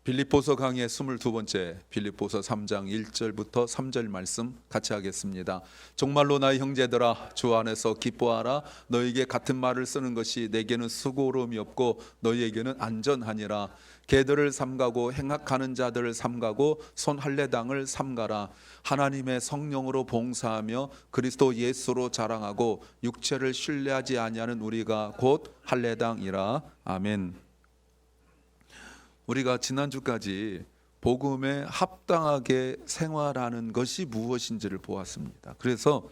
빌립보서 강의 22번째 빌립보서 3장 1절부터 3절 말씀 같이 하겠습니다. 정말로 나의 형제들아 주 안에서 기뻐하라. 너에게 같은 말을 쓰는 것이 내게는 수고로움이 없고 너희에게는 안전하니라. 개들을 삼가고 행악하는 자들을 삼가고 손 할례당을 삼가라. 하나님의 성령으로 봉사하며 그리스도 예수로 자랑하고 육체를 신뢰하지 아니하는 우리가 곧 할례당이라. 아멘. 우리가 지난주까지 복음에 합당하게 생활하는 것이 무엇인지를 보았습니다. 그래서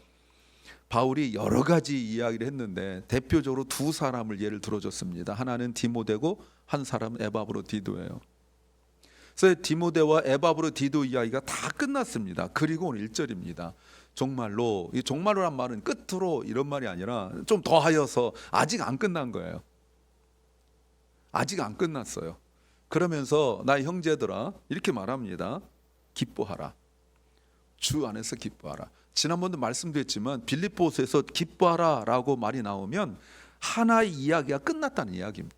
바울이 여러 가지 이야기를 했는데 대표적으로 두 사람을 예를 들어줬습니다. 하나는 디모데고 한 사람은 에바브로디도예요. 그래서 디모데와 에바브로디도 이야기가 다 끝났습니다. 그리고 오늘 1절입니다. 정말로, 이 정말로란 말은 끝으로 이런 말이 아니라 좀 더 하여서 아직 안 끝난 거예요. 아직 안 끝났어요. 그러면서 나의 형제들아 이렇게 말합니다. 기뻐하라. 주 안에서 기뻐하라. 지난번도 말씀드렸지만 빌립보서에서 기뻐하라 라고 말이 나오면 하나의 이야기가 끝났다는 이야기입니다.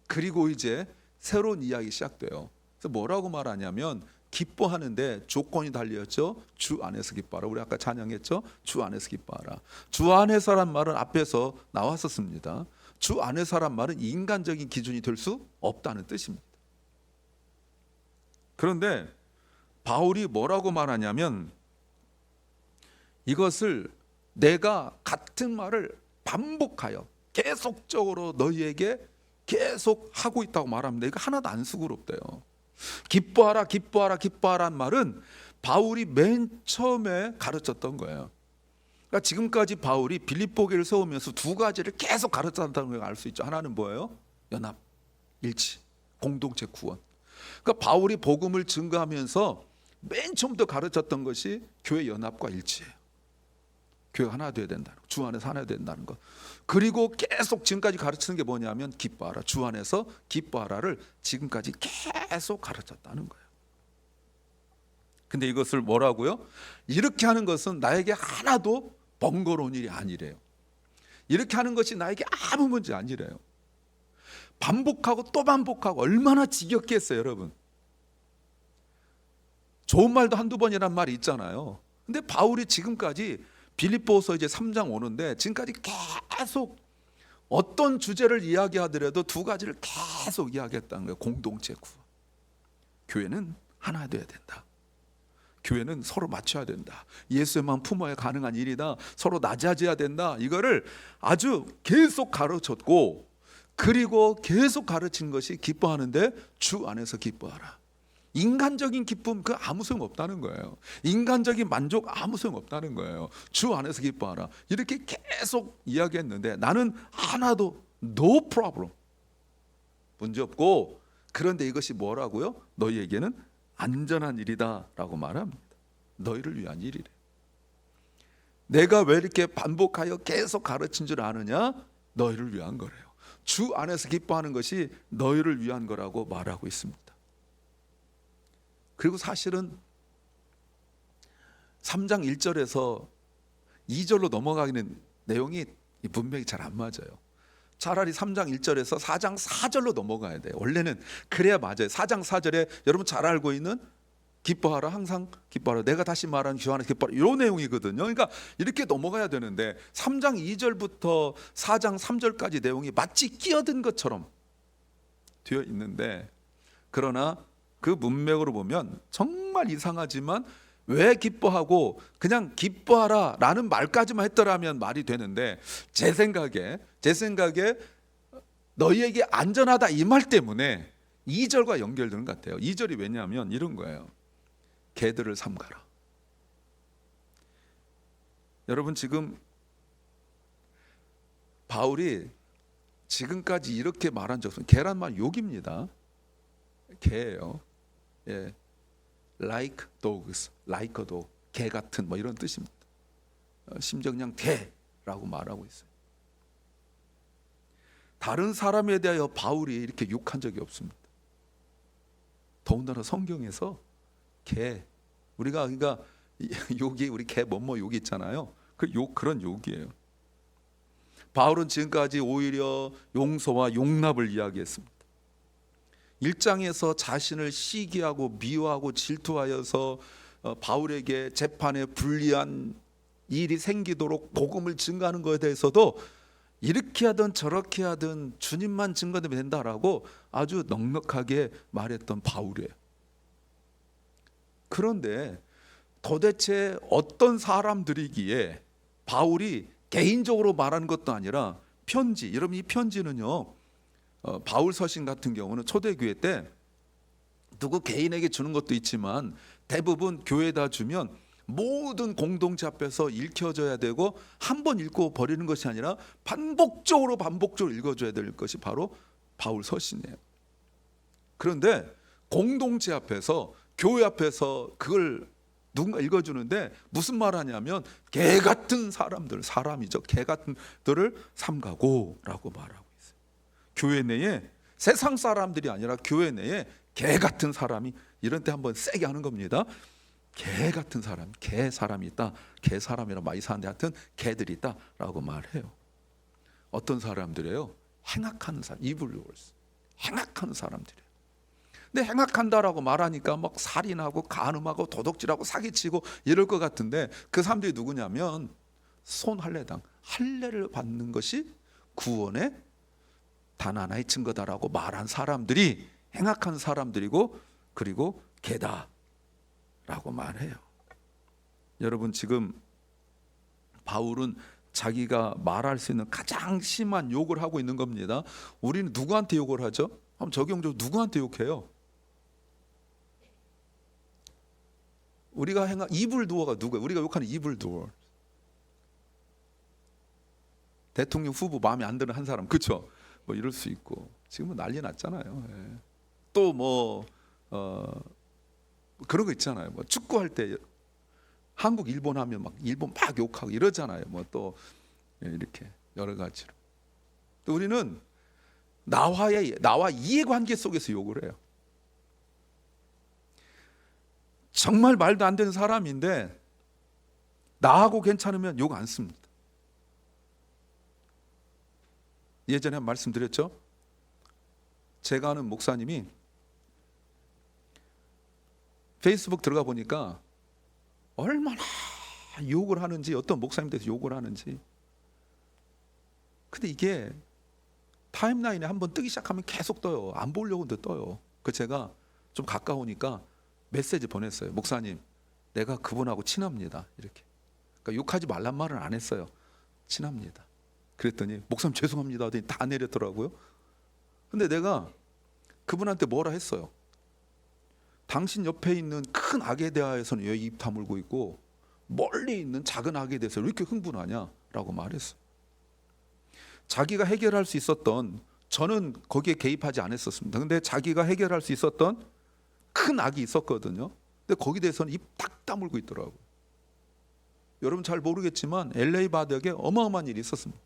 그리고 이제 새로운 이야기 시작돼요. 그래서 뭐라고 말하냐면 기뻐하는데 조건이 달렸죠. 주 안에서 기뻐하라. 우리 아까 찬양했죠. 주 안에서 기뻐하라. 주 안에서란 말은 앞에서 나왔었습니다. 주 안에서란 말은 인간적인 기준이 될 수 없다는 뜻입니다. 그런데 바울이 뭐라고 말하냐면 이것을 내가 같은 말을 반복하여 계속적으로 너희에게 계속 하고 있다고 말합니다. 이거 하나도 안 수고롭대요. 기뻐하라 기뻐하라 기뻐하라는 말은 바울이 맨 처음에 가르쳤던 거예요. 그러니까 지금까지 바울이 빌립보 교회를 세우면서 두 가지를 계속 가르쳤다는 걸 알 수 있죠. 하나는 뭐예요? 연합, 일치, 공동체 구원. 그러니까 바울이 복음을 증거하면서 맨 처음부터 가르쳤던 것이 교회 연합과 일치예요. 교회가 하나 되어야 된다는 거, 주 안에서 하나 된다는 것. 그리고 계속 지금까지 가르치는 게 뭐냐면 기뻐하라, 주 안에서 기뻐하라를 지금까지 계속 가르쳤다는 거예요. 근데 이것을 뭐라고요? 이렇게 하는 것은 나에게 하나도 번거로운 일이 아니래요. 이렇게 하는 것이 나에게 아무 문제 아니래요. 반복하고 또 반복하고 얼마나 지겹겠어요, 여러분. 좋은 말도 한두 번이란 말이 있잖아요. 근데 바울이 지금까지 빌립보서 이제 3장 오는데 지금까지 계속 어떤 주제를 이야기하더라도 두 가지를 계속 이야기했다는 거예요. 공동체 구원. 교회는 하나 되어야 된다. 교회는 서로 맞춰야 된다. 예수의만 품어야 가능한 일이다. 서로 낮아져야 된다. 이거를 아주 계속 가르쳤고 그리고 계속 가르친 것이 기뻐하는데 주 안에서 기뻐하라. 인간적인 기쁨 그 아무 소용 없다는 거예요. 인간적인 만족 아무 소용 없다는 거예요. 주 안에서 기뻐하라. 이렇게 계속 이야기했는데 나는 하나도 no problem. 문제 없고 그런데 이것이 뭐라고요? 너희에게는 안전한 일이다 라고 말합니다. 너희를 위한 일이래. 내가 왜 이렇게 반복하여 계속 가르친 줄 아느냐? 너희를 위한 거래요. 주 안에서 기뻐하는 것이 너희를 위한 거라고 말하고 있습니다. 그리고 사실은 3장 1절에서 2절로 넘어가기는 내용이 분명히 잘 안 맞아요. 차라리 3장 1절에서 4장 4절로 넘어가야 돼요. 원래는 그래야 맞아요. 4장 4절에 여러분 잘 알고 있는 기뻐하라, 항상 기뻐하라, 내가 다시 말하는 주 안에서 기뻐하라 이런 내용이거든요. 그러니까 이렇게 넘어가야 되는데 3장 2절부터 4장 3절까지 내용이 마치 끼어든 것처럼 되어 있는데 그러나 그 문맥으로 보면 정말 이상하지만 왜 기뻐하고 그냥 기뻐하라 라는 말까지만 했더라면 말이 되는데 제 생각에 너희에게 안전하다 이 말 때문에 2절과 연결되는 것 같아요. 2절이 왜냐하면 이런 거예요. 개들을 삼가라. 여러분 지금 바울이 지금까지 이렇게 말한 적 없어요. 개란 말 욕입니다. 개예요. 예. like dogs, like a dog, 개 같은 뭐 이런 뜻입니다. 심지어 그냥 개라고 말하고 있어요. 다른 사람에 대하여 바울이 이렇게 욕한 적이 없습니다. 더군다나 성경에서 개, 우리가 그러니까 욕이 우리 개 뭐뭐 욕 있잖아요. 그 욕 그런 욕이에요. 바울은 지금까지 오히려 용서와 용납을 이야기했습니다. 1장에서 자신을 시기하고 미워하고 질투하여서 바울에게 재판에 불리한 일이 생기도록 복음을 증거하는 것에 대해서도 이렇게 하든 저렇게 하든 주님만 증거되면 된다라고 아주 넉넉하게 말했던 바울이에요. 그런데 도대체 어떤 사람들이기에 바울이 개인적으로 말하는 것도 아니라 편지, 여러분 이 편지는요, 바울 서신 같은 경우는 초대교회 때 누구 개인에게 주는 것도 있지만 대부분 교회에다 주면 모든 공동체 앞에서 읽혀져야 되고 한 번 읽고 버리는 것이 아니라 반복적으로 읽어줘야 될 것이 바로 바울 서신이에요. 그런데 공동체 앞에서, 교회 앞에서 그걸 누군가 읽어주는데 무슨 말 하냐면 개 같은 사람들, 사람이죠, 개 같은 들을 삼가고라고 말하고 있어요. 교회 내에 세상 사람들이 아니라 교회 내에 개 같은 사람이, 이런 때 한번 세게 하는 겁니다. 개 같은 사람, 개 사람이 있다. 개 사람이라 많이 사는데 하여튼 개들이 있다라고 말해요. 어떤 사람들이에요? 행악하는 사람, 이블루얼스, 행악하는 사람들이에요. 근데 행악한다라고 말하니까 막 살인하고 간음하고 도둑질하고 사기치고 이럴 것 같은데 그 사람들이 누구냐면 손할례당, 할례를 받는 것이 구원의 단 하나의 증거다라고 말한 사람들이 행악한 사람들이고, 그리고 개다 라고 말해요. 여러분, 지금 바울은 자기가 말할 수 있는 가장 심한 욕을 하고 있는 겁니다. 우리는 누구한테 욕을 하죠? 한번 적용적으로 누구한테 욕해요? 우리가 행한 이불도어가 누구예요? 우리가 욕하는 이불도어, 대통령 후보 마음에 안 드는 한 사람, 그렇죠? 뭐 이럴 수 있고 지금은 난리 났잖아요. 예. 또 뭐 그런 거 있잖아요. 뭐 축구할 때 한국 일본 하면 막 일본 막 욕하고 이러잖아요. 뭐 또 이렇게 여러 가지로. 또 우리는 나와 이해관계 속에서 욕을 해요. 정말 말도 안 되는 사람인데 나하고 괜찮으면 욕 안 씁니다. 예전에 말씀드렸죠. 제가 아는 목사님이 페이스북 들어가 보니까 얼마나 욕을 하는지, 어떤 목사님 대해서 욕을 하는지. 근데 이게 타임라인에 한번 뜨기 시작하면 계속 떠요. 안 보려고 해도 떠요. 그 제가 좀 가까우니까 메시지 보냈어요. 목사님, 내가 그분하고 친합니다. 이렇게. 그러니까 욕하지 말란 말은 안 했어요. 친합니다. 그랬더니 목사님 죄송합니다 하더니 다 내렸더라고요. 근데 내가 그분한테 뭐라 했어요. 당신 옆에 있는 큰 악에 대하여서는 왜 입 다물고 있고 멀리 있는 작은 악에 대해서 왜 이렇게 흥분하냐 라고 말했어. 자기가 해결할 수 있었던, 저는 거기에 개입하지 않았었습니다. 근데 자기가 해결할 수 있었던 큰 악이 있었거든요. 근데 거기에 대해서는 입 딱 다물고 있더라고요. 여러분 잘 모르겠지만 LA 바닥에 어마어마한 일이 있었습니다.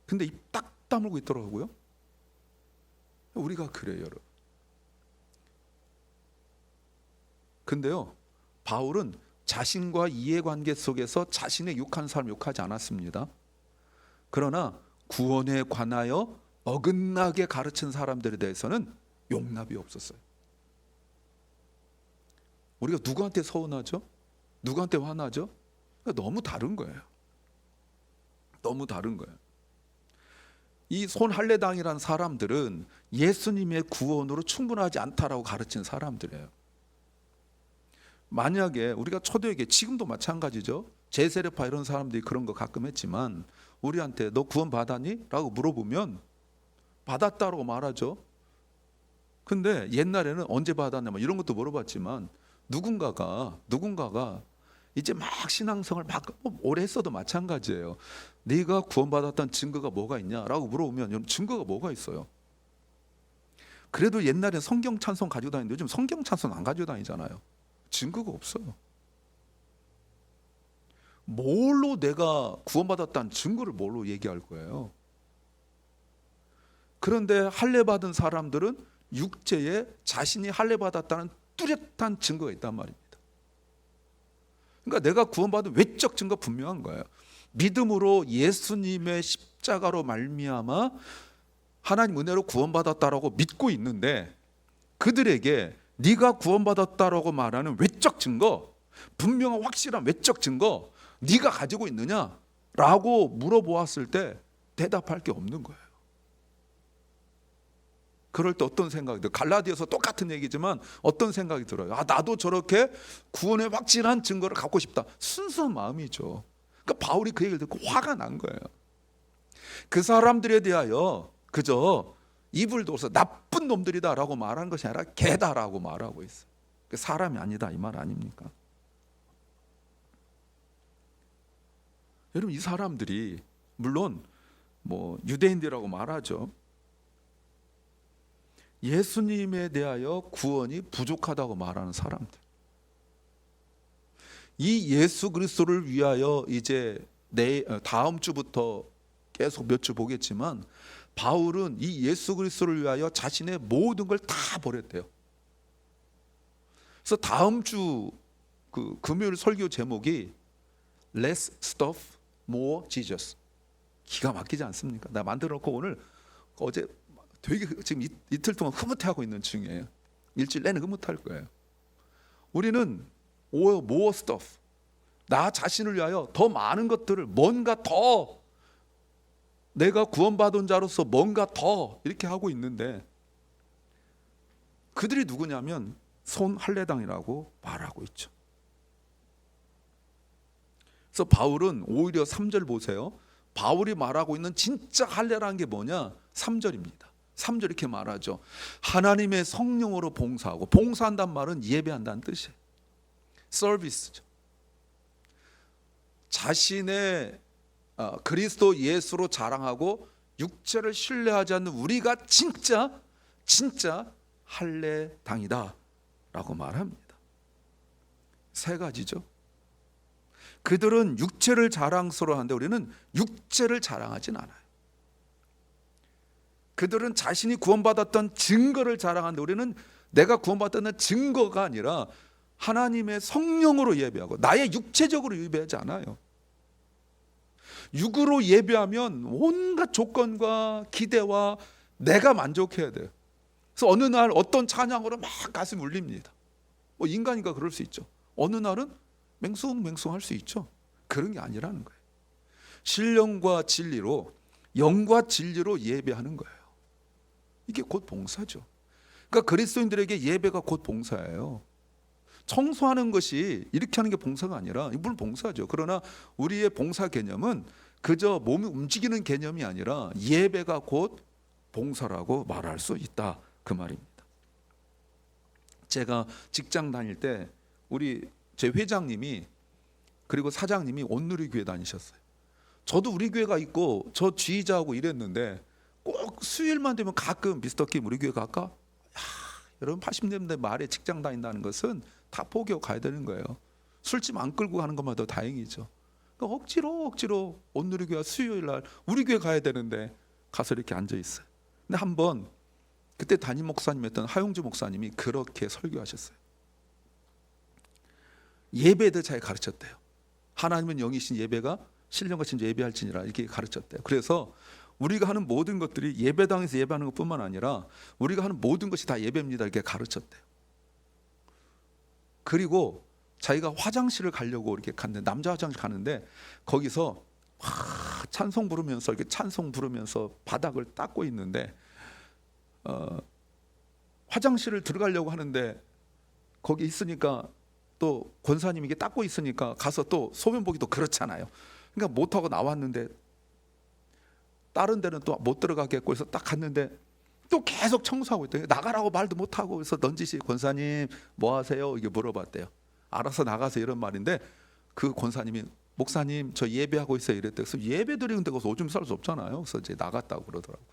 근데 입 딱 다물고 있더라고요. 우리가 그래요, 여러분. 근데요, 바울은 자신과 이해관계 속에서 자신의 욕하는 사람 욕하지 않았습니다. 그러나 구원에 관하여 어긋나게 가르친 사람들에 대해서는 용납이 없었어요. 우리가 누구한테 서운하죠? 누구한테 화나죠? 너무 다른 거예요. 너무 다른 거예요. 이 손할례당이라는 사람들은 예수님의 구원으로 충분하지 않다라고 가르친 사람들이에요. 만약에 우리가 초대교회, 지금도 마찬가지죠. 제세례파 이런 사람들이 그런 거 가끔 했지만 우리한테 너 구원 받았니? 라고 물어보면 받았다고 말하죠. 근데 옛날에는 언제 받았냐 뭐 이런 것도 물어봤지만 누군가가 이제 막 신앙생활 막 오래 했어도 마찬가지예요. 네가 구원받았다는 증거가 뭐가 있냐라고 물어보면 증거가 뭐가 있어요? 그래도 옛날엔 성경 찬송 가지고 다니는데 요즘 성경 찬송 안 가지고 다니잖아요. 증거가 없어요. 뭘로 내가 구원받았다는 증거를 뭘로 얘기할 거예요? 그런데 할례 받은 사람들은 육체에 자신이 할례 받았다는 뚜렷한 증거가 있단 말입니다. 그러니까 내가 구원받은 외적 증거 분명한 거예요. 믿음으로 예수님의 십자가로 말미암아 하나님 은혜로 구원받았다라고 믿고 있는데 그들에게 네가 구원받았다라고 말하는 외적 증거, 분명한 확실한 외적 증거 네가 가지고 있느냐라고 물어보았을 때 대답할 게 없는 거예요. 그럴 때 어떤 생각이 들어요? 갈라디아서 똑같은 얘기지만 어떤 생각이 들어요? 나도 저렇게 구원의 확실한 증거를 갖고 싶다. 순수한 마음이죠. 그러니까 바울이 그 얘기를 듣고 화가 난 거예요. 그 사람들에 대하여 그저 입을 둬서 나쁜 놈들이다라고 말하는 것이 아니라 개다라고 말하고 있어요. 사람이 아니다 이 말 아닙니까? 여러분, 이 사람들이 물론 유대인들이라고 말하죠. 예수님에 대하여 구원이 부족하다고 말하는 사람들. 이 예수 그리스도를 위하여 이제 다음 주부터 계속 몇 주 보겠지만 바울은 이 예수 그리스도를 위하여 자신의 모든 걸 다 버렸대요. 그래서 다음 주 그 금요일 설교 제목이 Less Stuff, More Jesus. 기가 막히지 않습니까? 나 만들어 놓고 오늘 어제 되게 지금 이틀 동안 흐뭇해하고 있는 중이에요. 일주일 내내 흐뭇할 거예요. 우리는 more stuff, 나 자신을 위하여 더 많은 것들을 뭔가 더 내가 구원받은 자로서 뭔가 더 이렇게 하고 있는데 그들이 누구냐면 손할례당이라고 말하고 있죠. 그래서 바울은 오히려 3절 보세요. 바울이 말하고 있는 진짜 할례라는 게 뭐냐? 3절입니다. 3절 이렇게 말하죠. 하나님의 성령으로 봉사하고, 봉사한다는 말은 예배한다는 뜻이에요. 서비스죠. 자신의 그리스도 예수로 자랑하고 육체를 신뢰하지 않는 우리가 진짜 할례당이다 라고 말합니다. 세 가지죠. 그들은 육체를 자랑스러워하는데 우리는 육체를 자랑하진 않아요. 그들은 자신이 구원받았던 증거를 자랑하는데 우리는 내가 구원받았다는 증거가 아니라 하나님의 성령으로 예배하고 나의 육체적으로 예배하지 않아요. 육으로 예배하면 온갖 조건과 기대와 내가 만족해야 돼요. 그래서 어느 날 어떤 찬양으로 막 가슴이 울립니다. 인간이니까 그럴 수 있죠. 어느 날은 맹숭맹숭할 수 있죠. 그런 게 아니라는 거예요. 신령과 진리로, 영과 진리로 예배하는 거예요. 이게 곧 봉사죠. 그러니까 그리스도인들에게 예배가 곧 봉사예요. 청소하는 것이 이렇게 하는 게 봉사가 아니라, 물론 봉사죠. 그러나 우리의 봉사 개념은 그저 몸이 움직이는 개념이 아니라 예배가 곧 봉사라고 말할 수 있다, 그 말입니다. 제가 직장 다닐 때 제 회장님이 그리고 사장님이 온누리교회 다니셨어요. 저도 우리 교회가 있고 저 지휘자하고 일했는데 꼭 수요일만 되면 가끔 미스터 킴 우리 교회 갈까? 여러분 80년대 말에 직장 다닌다는 것은 다 포기하고 가야 되는 거예요. 술집 안 끌고 가는 것만 더 다행이죠. 그러니까 억지로 온누리교회 수요일 날 우리 교회 가야 되는데 가서 이렇게 앉아 있어요. 근데 한번 그때 담임 목사님이었던 하용주 목사님이 그렇게 설교하셨어요. 예배에 대해 잘 가르쳤대요. 하나님은 영이신 예배가 신령같이 예배할지니라 이렇게 가르쳤대요. 그래서 우리가 하는 모든 것들이 예배당에서 예배하는 것뿐만 아니라 우리가 하는 모든 것이 다 예배입니다 이렇게 가르쳤대요. 그리고 자기가 화장실을 가려고 이렇게 갔는데, 남자 화장실 가는데 거기서 찬송 부르면서 이렇게 찬송 부르면서 바닥을 닦고 있는데 화장실을 들어가려고 하는데 거기 있으니까 또 권사님이 이게 닦고 있으니까 가서 또 소변 보기도 그렇잖아요. 그러니까 못하고 나왔는데 다른 데는 또 못 들어가겠고 해서 딱 갔는데 또 계속 청소하고 있대요. 나가라고 말도 못하고 그래서 넌지시 권사님 뭐 하세요? 이게 물어봤대요. 알아서 나가서 이런 말인데 그 권사님이 목사님 저 예배하고 있어요 이랬대요. 그래서 예배 드리는 데 가서 오줌 쌀 수 없잖아요. 그래서 이제 나갔다고 그러더라고요.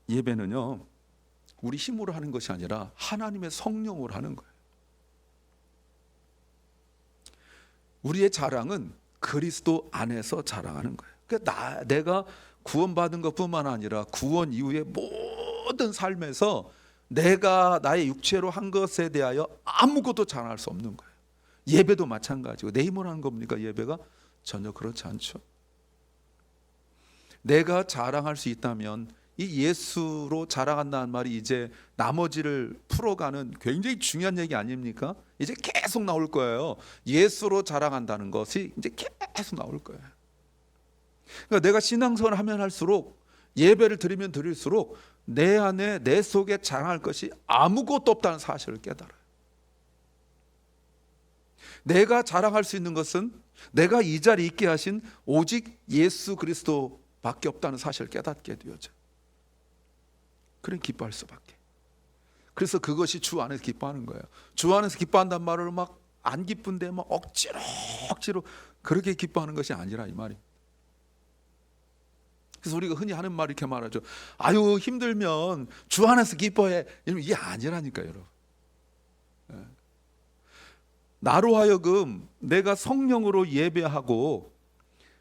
예배는요 우리 힘으로 하는 것이 아니라 하나님의 성령으로 하는 거예요. 우리의 자랑은 그리스도 안에서 자랑하는 거예요. 그러니까 내가 구원받은 것뿐만 아니라 구원 이후의 모든 삶에서 내가 나의 육체로 한 것에 대하여 아무것도 자랑할 수 없는 거예요. 예배도 마찬가지고 내 힘으로 하는 겁니까? 예배가 전혀 그렇지 않죠. 내가 자랑할 수 있다면 이 예수로 자랑한다는 말이 이제 나머지를 풀어가는 굉장히 중요한 얘기 아닙니까? 이제 계속 나올 거예요. 예수로 자랑한다는 것이 이제 계속 나올 거예요. 그러니까 내가 신앙생활을 하면 할수록, 예배를 드리면 드릴수록 내 안에, 내 속에 자랑할 것이 아무것도 없다는 사실을 깨달아요. 내가 자랑할 수 있는 것은 내가 이 자리에 있게 하신 오직 예수 그리스도밖에 없다는 사실을 깨닫게 되어져. 그래 기뻐할 수밖에. 그래서 그것이 주 안에서 기뻐하는 거예요. 주 안에서 기뻐한다는 말을 막 안 기쁜데 막 억지로 그렇게 기뻐하는 것이 아니라 이 말이. 그래서 우리가 흔히 하는 말 이렇게 말하죠. 아유 힘들면 주 안에서 기뻐해. 이게 아니라니까요, 여러분. 나로 하여금 내가 성령으로 예배하고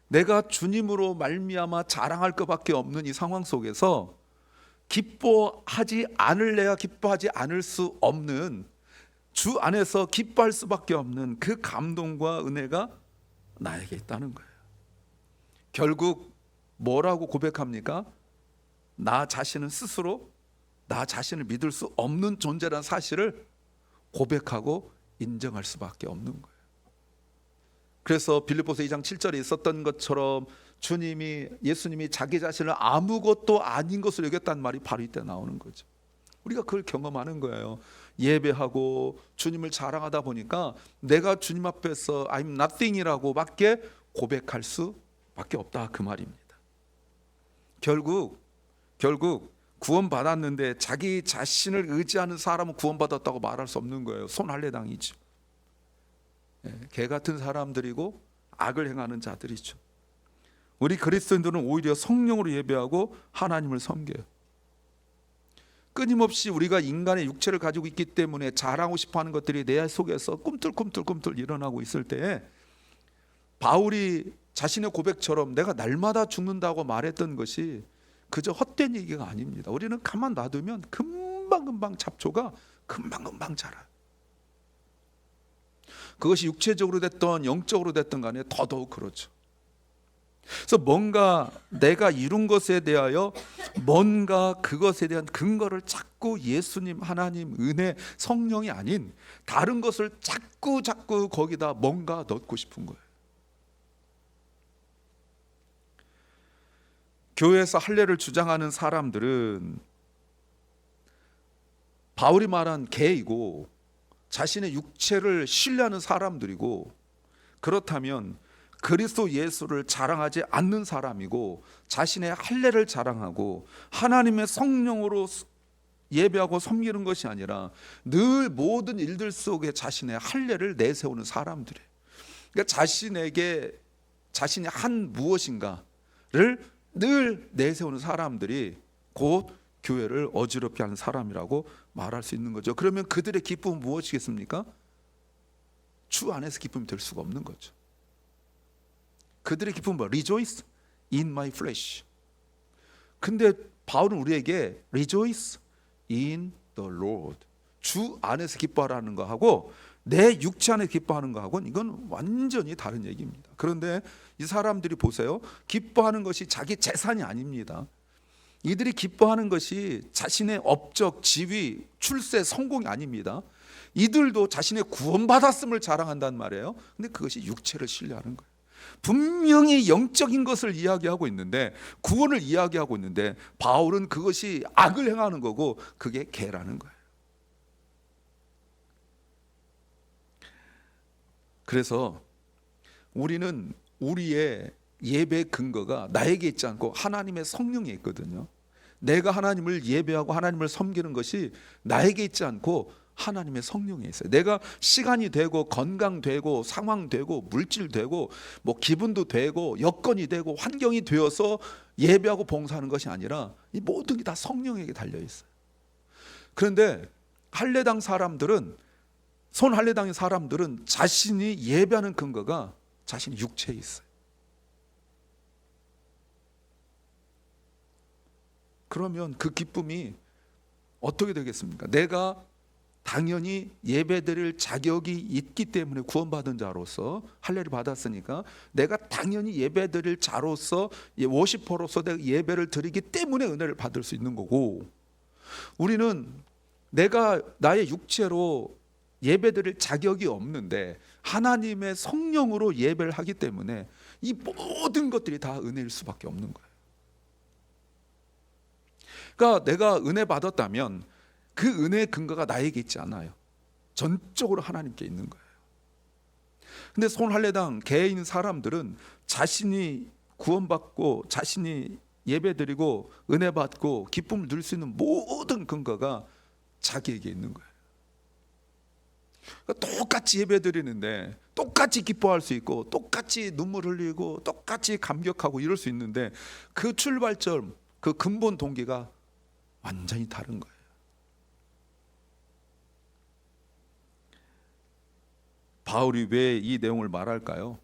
내가 주님으로 말미암아 자랑할 것밖에 없는 이 상황 속에서 기뻐하지 않을래야 기뻐하지 않을 수 없는, 주 안에서 기뻐할 수밖에 없는 그 감동과 은혜가 나에게 있다는 거예요. 결국 뭐라고 고백합니까? 나 자신은 스스로 나 자신을 믿을 수 없는 존재라는 사실을 고백하고 인정할 수밖에 없는 거예요. 그래서 빌립보서 2장 7절에 있었던 것처럼 예수님이 자기 자신을 아무것도 아닌 것으로 여겼다는 말이 바로 이때 나오는 거죠. 우리가 그걸 경험하는 거예요. 예배하고 주님을 자랑하다 보니까 내가 주님 앞에서 I'm nothing이라고 밖에 고백할 수밖에 없다, 그 말입니다. 결국 구원받았는데 자기 자신을 의지하는 사람은 구원받았다고 말할 수 없는 거예요. 손할례당이죠. 개 같은 사람들이고 악을 행하는 자들이죠. 우리 그리스도인들은 오히려 성령으로 예배하고 하나님을 섬겨요. 끊임없이 우리가 인간의 육체를 가지고 있기 때문에 자랑하고 싶어하는 것들이 내 속에서 꿈틀꿈틀 일어나고 있을 때에 바울이 자신의 고백처럼 내가 날마다 죽는다고 말했던 것이 그저 헛된 얘기가 아닙니다. 우리는 가만 놔두면 금방금방 잡초가 금방금방 자라요. 그것이 육체적으로 됐던 영적으로 됐던 간에 더더욱 그렇죠. 그래서 뭔가 내가 이룬 것에 대하여 뭔가 그것에 대한 근거를 자꾸 예수님, 하나님, 은혜, 성령이 아닌 다른 것을 자꾸 거기다 뭔가 넣고 싶은 거예요. 교회에서 할례를 주장하는 사람들은 바울이 말한 개이고 자신의 육체를 신뢰하는 사람들이고, 그렇다면 그리스도 예수를 자랑하지 않는 사람이고 자신의 할례를 자랑하고 하나님의 성령으로 예배하고 섬기는 것이 아니라 늘 모든 일들 속에 자신의 할례를 내세우는 사람들이에요. 그러니까 자신이 한 무엇인가를 늘 내세우는 사람들이 곧 교회를 어지럽게 하는 사람이라고 말할 수 있는 거죠. 그러면 그들의 기쁨은 무엇이겠습니까? 주 안에서 기쁨이 될 수가 없는 거죠. 그들의 기쁨은 뭐? Rejoice in my flesh. 근데 바울은 우리에게 Rejoice in the Lord, 주 안에서 기뻐하라는 거하고 내 육체 안에 기뻐하는 거하고는 이건 완전히 다른 얘기입니다. 그런데 이 사람들이 보세요. 기뻐하는 것이 자기 재산이 아닙니다. 이들이 기뻐하는 것이 자신의 업적, 지위, 출세, 성공이 아닙니다. 이들도 자신의 구원받았음을 자랑한단 말이에요. 근데 그것이 육체를 신뢰하는 거예요. 분명히 영적인 것을 이야기하고 있는데, 구원을 이야기하고 있는데 바울은 그것이 악을 행하는 거고 그게 개라는 거예요. 그래서 우리는 우리의 예배 근거가 나에게 있지 않고 하나님의 성령에 있거든요. 내가 하나님을 예배하고 하나님을 섬기는 것이 나에게 있지 않고 하나님의 성령에 있어요. 내가 시간이 되고 건강되고 상황되고 물질되고 뭐 기분도 되고 여건이 되고 환경이 되어서 예배하고 봉사하는 것이 아니라 이 모든 게 다 성령에게 달려 있어요. 그런데 할례당 사람들은, 손할례당의 사람들은 자신이 예배하는 근거가 자신의 육체에 있어요. 그러면 그 기쁨이 어떻게 되겠습니까? 내가 당연히 예배드릴 자격이 있기 때문에 구원받은 자로서 할례를 받았으니까 내가 당연히 예배드릴 자로서 워시퍼로서 내가 예배를 드리기 때문에 은혜를 받을 수 있는 거고, 우리는 내가 나의 육체로 예배드릴 자격이 없는데 하나님의 성령으로 예배를 하기 때문에 이 모든 것들이 다 은혜일 수밖에 없는 거예요. 그러니까 내가 은혜 받았다면 그 은혜의 근거가 나에게 있지 않아요. 전적으로 하나님께 있는 거예요. 근데 손할례당 개인 사람들은 자신이 구원받고 자신이 예배드리고 은혜 받고 기쁨을 누릴 수 있는 모든 근거가 자기에게 있는 거예요. 그러니까 똑같이 예배드리는데 똑같이 기뻐할 수 있고 똑같이 눈물 흘리고 똑같이 감격하고 이럴 수 있는데 그 출발점, 그 근본 동기가 완전히 다른 거예요. 바울이 왜 이 내용을 말할까요?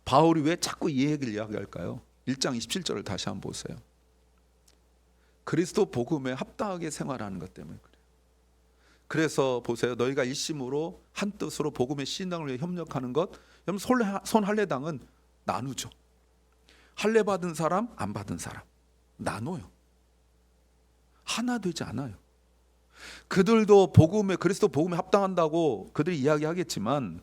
바울이 왜 자꾸 이 얘기를 이야기할까요? 1장 27절을 다시 한번 보세요. 그리스도 복음에 합당하게 생활하는 것 때문에 그래요. 그래서 보세요. 너희가 일심으로 한 뜻으로 복음의 신앙을 위해 협력하는 것. 여러분 손할례당은 나누죠. 할례 받은 사람, 안 받은 사람 나눠요. 하나 되지 않아요. 그들도 복음에, 그리스도 복음에 합당한다고 그들이 이야기하겠지만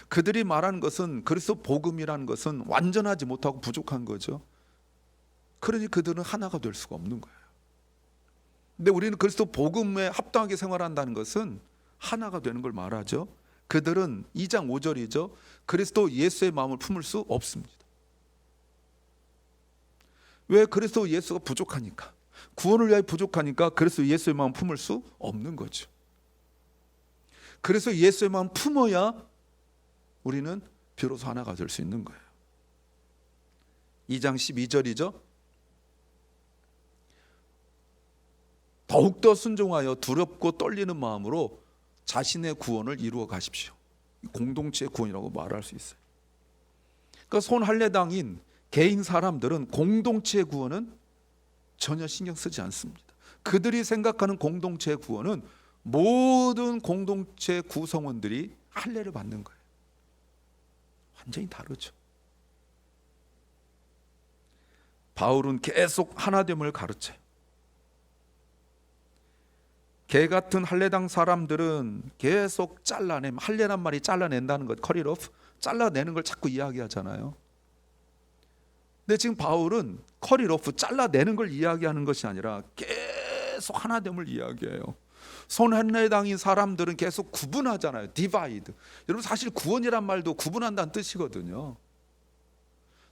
그들이 말하는 것은 그리스도 복음이라는 것은 완전하지 못하고 부족한 거죠. 그러니 그들은 하나가 될 수가 없는 거예요. 근데 우리는 그리스도 복음에 합당하게 생활한다는 것은 하나가 되는 걸 말하죠. 그들은 2장 5절이죠. 그리스도 예수의 마음을 품을 수 없습니다. 왜? 그리스도 예수가 부족하니까. 구원을 위하여 부족하니까 그래서 예수의 마음 품을 수 없는 거죠. 그래서 예수의 마음 품어야 우리는 비로소 하나가 될 수 있는 거예요. 2장 12절이죠. 더욱더 순종하여 두렵고 떨리는 마음으로 자신의 구원을 이루어 가십시오. 공동체의 구원이라고 말할 수 있어요. 그러니까 손할례당인 개인 사람들은 공동체의 구원은 전혀 신경 쓰지 않습니다. 그들이 생각하는 공동체의 구원은 모든 공동체 구성원들이 할례를 받는 거예요. 완전히 다르죠. 바울은 계속 하나됨을 가르쳐요. 개 같은 할례당 사람들은 계속 할례란 말이 잘라낸다는 것, cut it off, 잘라내는 걸 자꾸 이야기하잖아요. 근데 지금 바울은 cut it off, 잘라내는 걸 이야기하는 것이 아니라 계속 하나됨을 이야기해요. 손할례당인 사람들은 계속 구분하잖아요. divide. 여러분 사실 구원이란 말도 구분한다는 뜻이거든요.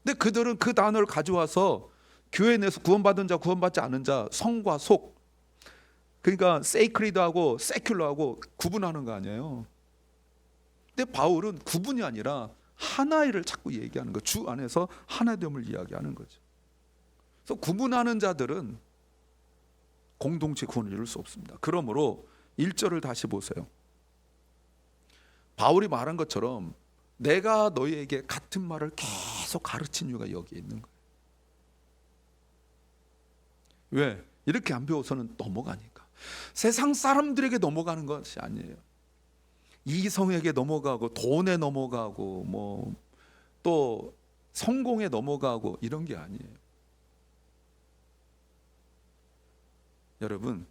근데 그들은 그 단어를 가져와서 교회 내에서 구원받은 자, 구원받지 않은 자, 성과 속, 그러니까 sacred하고 secular하고 구분하는 거 아니에요. 근데 바울은 구분이 아니라 하나를 자꾸 얘기하는 거예요. 주 안에서 하나됨을 이야기하는 거죠. 그래서 구분하는 자들은 공동체 구원을 이룰 수 없습니다. 그러므로 1절을 다시 보세요. 바울이 말한 것처럼 내가 너희에게 같은 말을 계속 가르친 이유가 여기에 있는 거예요. 왜? 이렇게 안 배워서는 넘어가니까. 세상 사람들에게 넘어가는 것이 아니에요. 이성에게 넘어가고 돈에 넘어가고 뭐 또 성공에 넘어가고 이런 게 아니에요. 여러분,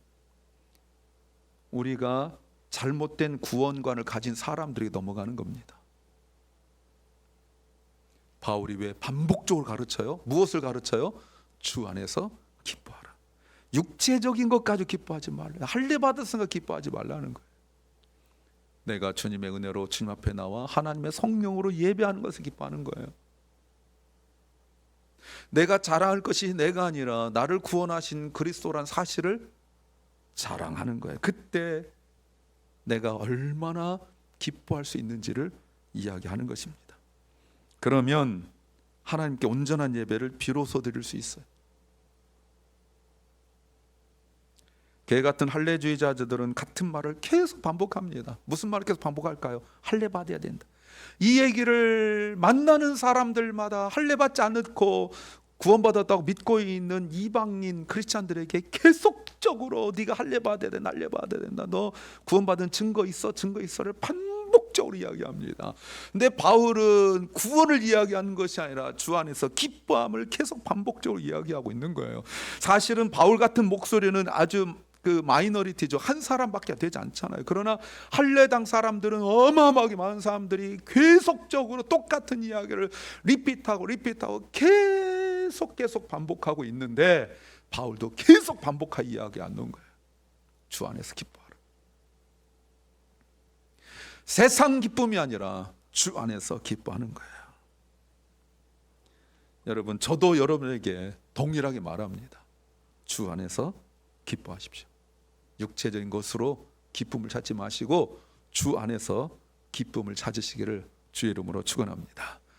우리가 잘못된 구원관을 가진 사람들에게 넘어가는 겁니다. 바울이 왜 반복적으로 가르쳐요? 무엇을 가르쳐요? 주 안에서 기뻐하라. 육체적인 것 가지고 기뻐하지 말라. 할례 받았으니까 기뻐하지 말라는 거예요. 내가 주님의 은혜로 주님 앞에 나와 하나님의 성령으로 예배하는 것을 기뻐하는 거예요. 내가 자랑할 것이 내가 아니라 나를 구원하신 그리스도란 사실을 자랑하는 거예요. 그때 내가 얼마나 기뻐할 수 있는지를 이야기하는 것입니다. 그러면 하나님께 온전한 예배를 비로소 드릴 수 있어요. 개 같은 할례주의자들은 같은 말을 계속 반복합니다. 무슨 말을 계속 반복할까요? 할례 받아야 된다. 이 얘기를 만나는 사람들마다 할례 받지 않고 구원받았다고 믿고 있는 이방인 크리스찬들에게 계속적으로 네가 할례 받아야 돼, 날례 받아야 된다, 너 구원받은 증거 있어, 증거 있어를 반복적으로 이야기합니다. 근데 바울은 구원을 이야기하는 것이 아니라 주 안에서 기뻐함을 계속 반복적으로 이야기하고 있는 거예요. 사실은 바울 같은 목소리는 아주 마이너리티죠. 한 사람밖에 되지 않잖아요. 그러나 할례당 사람들은 어마어마하게 많은 사람들이 계속적으로 똑같은 이야기를 리핏하고 계속 반복하고 있는데 바울도 계속 반복하게 이야기하는 거예요. 주 안에서 기뻐하라. 세상 기쁨이 아니라 주 안에서 기뻐하는 거예요. 여러분, 저도 여러분에게 동일하게 말합니다. 주 안에서 기뻐하십시오. 육체적인 것으로 기쁨을 찾지 마시고 주 안에서 기쁨을 찾으시기를 주의 이름으로 축원합니다.